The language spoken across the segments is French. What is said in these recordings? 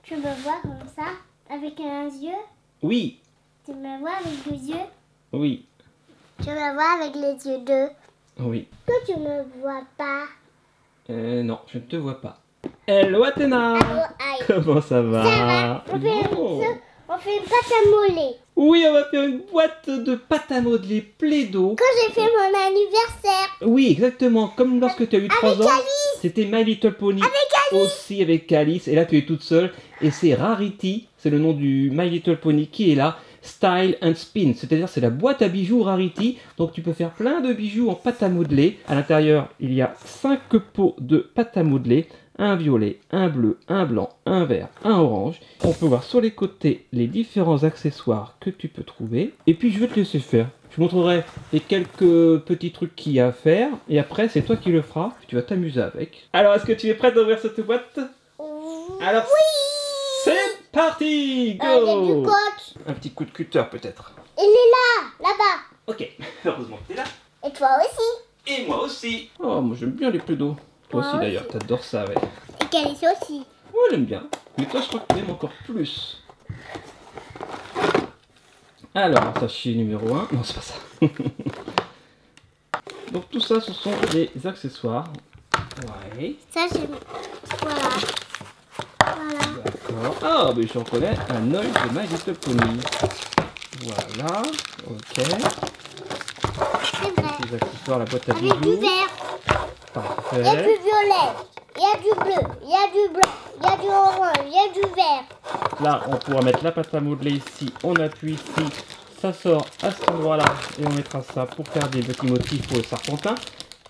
Je me vois comme ça, avec un yeux. Oui. Tu me vois avec deux yeux. Oui. Je me vois avec les yeux deux. Oui. Toi, tu me vois pas. Non, je ne te vois pas. Hello Athéna. Allô, aïe. Comment ça va? Ça va? Bon. On fait une pâte à moller. Oui, on va faire une boîte de pâte à modeler Play-Doh. Quand j'ai fait mon anniversaire. Oui, exactement. Comme lorsque tu as eu 3 ans. Alice. C'était My Little Pony. Aussi avec Alice. Et là, tu es toute seule. Et c'est Rarity. C'est le nom du My Little Pony qui est là. Style and Spin. C'est-à-dire, c'est la boîte à bijoux Rarity. Donc, tu peux faire plein de bijoux en pâte à modeler. À l'intérieur, il y a 5 pots de pâte à modeler. Un violet, un bleu, un blanc, un vert, un orange. On peut voir sur les côtés les différents accessoires que tu peux trouver. Et puis je vais te laisser faire. Je montrerai les quelques petits trucs qu'il y a à faire. Et après, c'est toi qui le feras. Tu vas t'amuser avec. Alors, est-ce que tu es prête à ouvrir cette boîte? Alors, oui, c'est parti. Go. Il y a du coach. Un petit coup de cutter peut-être. Il est là, là-bas. Ok, heureusement que tu es là. Et toi aussi. Et moi aussi. Oh, moi j'aime bien les Play-Doh. Toi aussi Moi d'ailleurs, t'adores ça, ouais. Et Calice aussi. Moi j'aime bien. Mais toi je crois que t'aimes encore plus. Alors, sachet numéro 1. Non, c'est pas ça. Donc tout ça, ce sont des accessoires. Ouais. Ça, j'ai... Voilà. Voilà. D'accord. Ah, mais j'en connais un œil de My Little Pony. Voilà. Ok. C'est vrai. Les accessoires, la boîte à Avec du bijoux. vert. Il y a Parfait. du violet. Il y a du bleu. Il y a du blanc. Il y a du orange. Il y a du vert. Là, on pourra mettre la pâte à modeler ici. On appuie ici. Ça sort à cet endroit-là. Et on mettra ça pour faire des petits motifs pour le serpentin.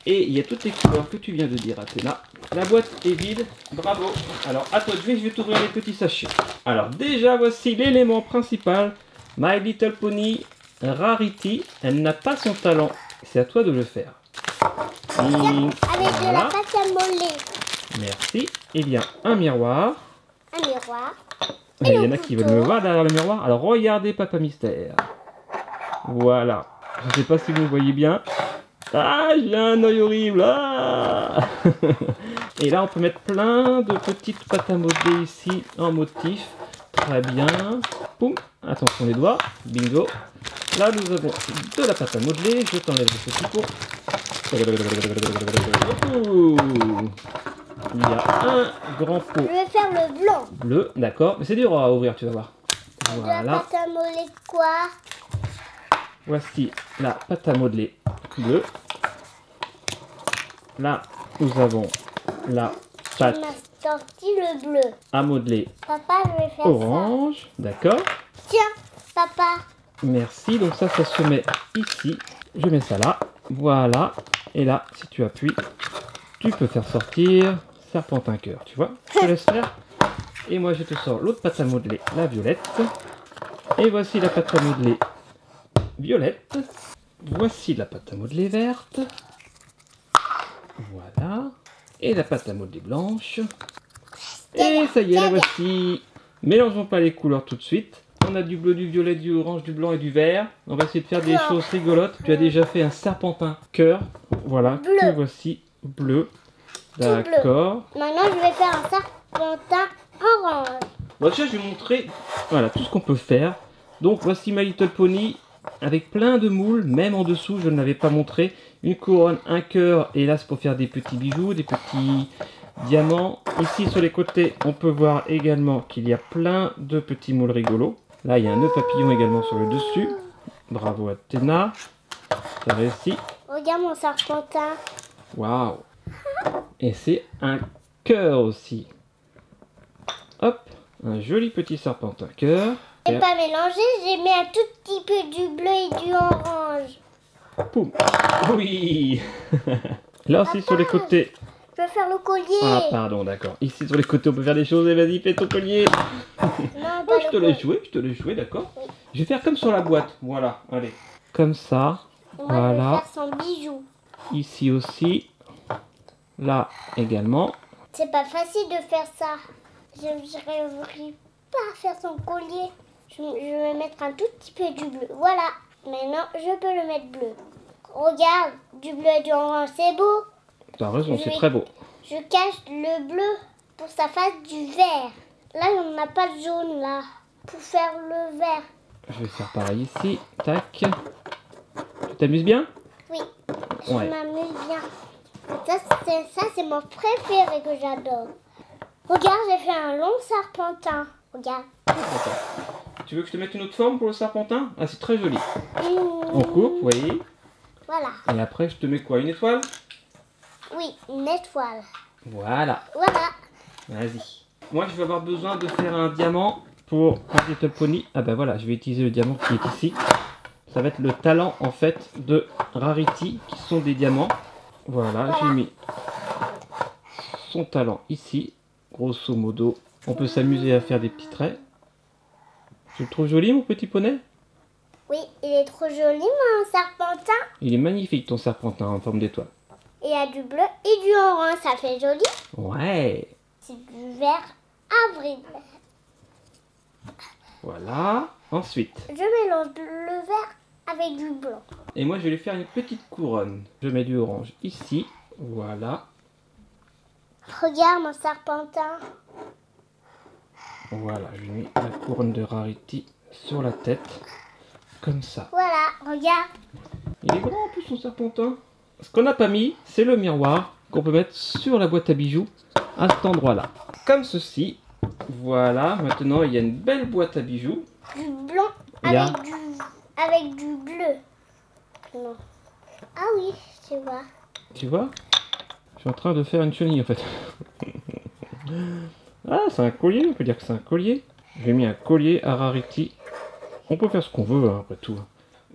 Et il y a toutes les couleurs que tu viens de dire, Athéna. La boîte est vide. Bravo. Alors, à toi de jouer. Je vais t'ouvrir les petits sachets. Alors, déjà, voici l'élément principal. My Little Pony Rarity. Elle n'a pas son talent. C'est à toi de le faire. Avec de la pâte à moller. Merci. Il y a un miroir. Un miroir. Il y en a qui veulent me voir derrière le miroir. Alors regardez Papa Mystère. Voilà. Je ne sais pas si vous me voyez bien. Ah, j'ai un œil horrible. Ah. Et là, on peut mettre plein de petites pâtes à modeler ici en motif. Très bien. Poum. Attention les doigts. Bingo. Là, nous avons de la pâte à modeler. Je t'enlève le petit pot. Ouh. Il y a un grand pot. Je vais faire le blanc. Bleu, d'accord. Mais c'est dur à ouvrir, tu vas voir. De la Voilà. pâte à moller quoi? Voici la pâte à modeler bleue. Là, nous avons la Tu pâte m'as sorti le bleu. à modeler Papa, je vais faire orange. D'accord. ça. Tiens, papa. Merci. Donc ça se met ici. Je mets ça là. Voilà. Et là, si tu appuies, tu peux faire sortir serpentin cœur. Tu vois? Je te laisse faire. Et moi, je te sors l'autre pâte à modeler, la violette. Et voici la pâte à modeler violette. Voici la pâte à modeler verte. Voilà. Et la pâte à modeler blanche. Et ça y est, la voici. Mélangeons pas les couleurs tout de suite. On a du bleu, du violet, du orange, du blanc et du vert. On va essayer de faire des choses rigolotes. Tu as déjà fait un serpentin cœur. Voilà, Bleu. que voici bleu. D'accord. Maintenant, je vais faire un serpentin orange. Bon, déjà, je vais montrer voilà, tout ce qu'on peut faire. Donc, voici My Little Pony avec plein de moules, même en dessous, je ne l'avais pas montré. Une couronne, un cœur, et là, c'est pour faire des petits bijoux, des petits diamants. Ici, sur les côtés, on peut voir également qu'il y a plein de petits moules rigolos. Là, il y a un nœud papillon également sur le dessus. Bravo Athéna. Ça réussi. Regarde mon serpentin. Waouh. Et c'est un cœur aussi. Hop, un joli petit serpentin cœur. Et pas mélangé, j'ai mis un tout petit peu du bleu et du orange. Poum. Oui. Là aussi sur les côtés. Je vais faire le collier. Ah pardon, d'accord. Ici sur les côtés on peut faire des choses. Et vas-y, fais ton collier. Non, Oh, je te laisse jouer, d'accord. Oui. Je vais faire comme sur la boîte. Voilà, allez. Comme ça. Moi, je vais Voilà. faire son bijou. Ici aussi. Là également. C'est pas facile de faire ça. Je n'arriverai pas à faire son collier. Je vais mettre un tout petit peu du bleu. Voilà. Maintenant, je peux le mettre bleu. Regarde, du bleu et du orange, c'est beau. T'as raison, c'est Oui. très beau. Je cache le bleu pour que ça fasse du vert. Là, on n'a pas de jaune, là. Pour faire le vert. Je vais faire pareil ici. Tac. Tu t'amuses bien? Oui, je Ouais. m'amuse bien. Ça, c'est mon préféré que j'adore. Regarde, j'ai fait un long serpentin. Regarde. Attends. Tu veux que je te mette une autre forme pour le serpentin? Ah, c'est très joli. Mmh. On coupe, vous voyez. Voilà. Et après, je te mets quoi? Une étoile? Oui, une étoile. Voilà. Voilà. Vas-y. Moi, je vais avoir besoin de faire un diamant pour My Little Pony. Ah ben voilà, je vais utiliser le diamant qui est ici. Ça va être le talent, en fait, de Rarity, qui sont des diamants. Voilà. J'ai mis son talent ici. Grosso modo, on peut s'amuser à faire des petits traits. Tu le trouves joli, mon petit poney? Oui, il est trop joli, mon serpentin. Il est magnifique, ton serpentin en forme d'étoile. Il y a du bleu et du orange, ça fait joli. Ouais. C'est du vert avril. Voilà. Ensuite. Je mélange le vert avec du blanc. Et moi, je vais lui faire une petite couronne. Je mets du orange ici. Voilà. Regarde mon serpentin. Voilà, je mets la couronne de Rarity sur la tête. Comme ça. Voilà, regarde. Il est grand en plus, son serpentin. Ce qu'on n'a pas mis, c'est le miroir qu'on peut mettre sur la boîte à bijoux à cet endroit-là. Comme ceci. Voilà, maintenant il y a une belle boîte à bijoux. Du blanc Regarde. avec du bleu. Non. Ah oui, tu vois. Tu vois? Je suis en train de faire une chenille en fait. Ah, c'est un collier, on peut dire que c'est un collier. J'ai mis un collier à Rarity. On peut faire ce qu'on veut hein, après tout.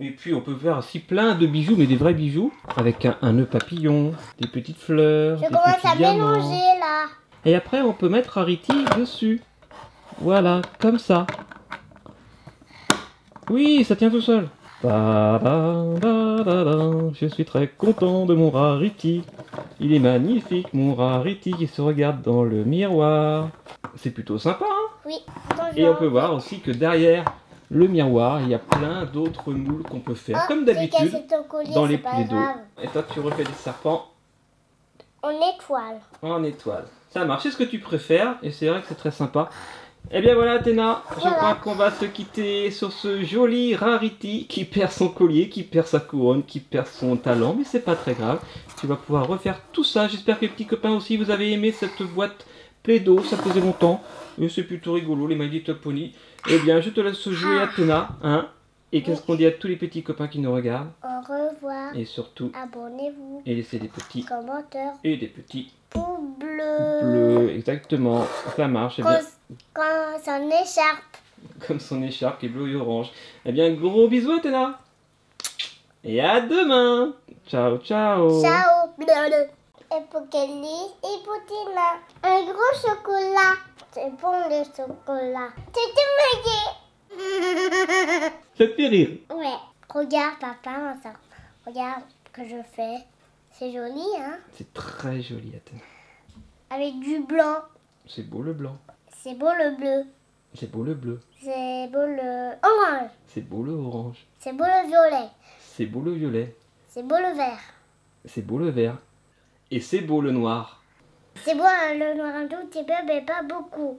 Et puis on peut faire aussi plein de bijoux, mais des vrais bijoux. Avec un nœud papillon, des petites fleurs, Je des commence petits à diamants. mélanger là. Et après on peut mettre Rarity dessus. Voilà, comme ça. Oui, ça tient tout seul. Je suis très content de mon Rarity. Il est magnifique, mon Rarity qui se regarde dans le miroir. C'est plutôt sympa, hein? Oui. Attends, je Et vais on peut voir aussi que derrière le miroir, il y a plein d'autres moules qu'on peut faire, Ah, comme j'ai d'habitude, cassé ton collier, dans les c'est pas plaidos. grave. Et toi, tu refais des serpents En étoile. en étoile. Ça marche, c'est ce que tu préfères, et c'est vrai que c'est très sympa. Et bien voilà, Athéna, je Voilà. crois qu'on va se quitter sur ce joli Rarity qui perd son collier, qui perd sa couronne, qui perd son talent, mais c'est pas très grave. Tu vas pouvoir refaire tout ça. J'espère que les petits copains aussi, vous avez aimé cette boîte Play-Doh, ça faisait longtemps. Et c'est plutôt rigolo, les My Little Pony. Eh bien, je te laisse jouer, Athéna, hein. Et qu'est-ce qu'on dit à tous les petits copains qui nous regardent? Au revoir. Et surtout, Abonnez-vous. et laissez des petits Commentaire. et des petits Pouce bleu. bleus. Exactement, ça marche. Eh bien, Quand son écharpe. comme son écharpe qui est bleu et orange. Eh bien, gros bisous, Athéna. Et à demain. Ciao, ciao. Ciao. Bleu. Et pour Kelly et pour Tina. Un gros chocolat. C'est bon le chocolat. C'est maillé. Ça te fait rire? Ouais. Regarde papa, ça. Regarde ce que je fais. C'est joli, hein? C'est très joli, Athéna. Avec du blanc. C'est beau le blanc. C'est beau le bleu. C'est beau le bleu. C'est beau le orange. C'est beau le orange. C'est beau le violet. C'est beau le violet. C'est beau le vert. C'est beau le vert. Et c'est beau le noir. C'est beau hein, le noir un tout petit peu, mais pas beaucoup.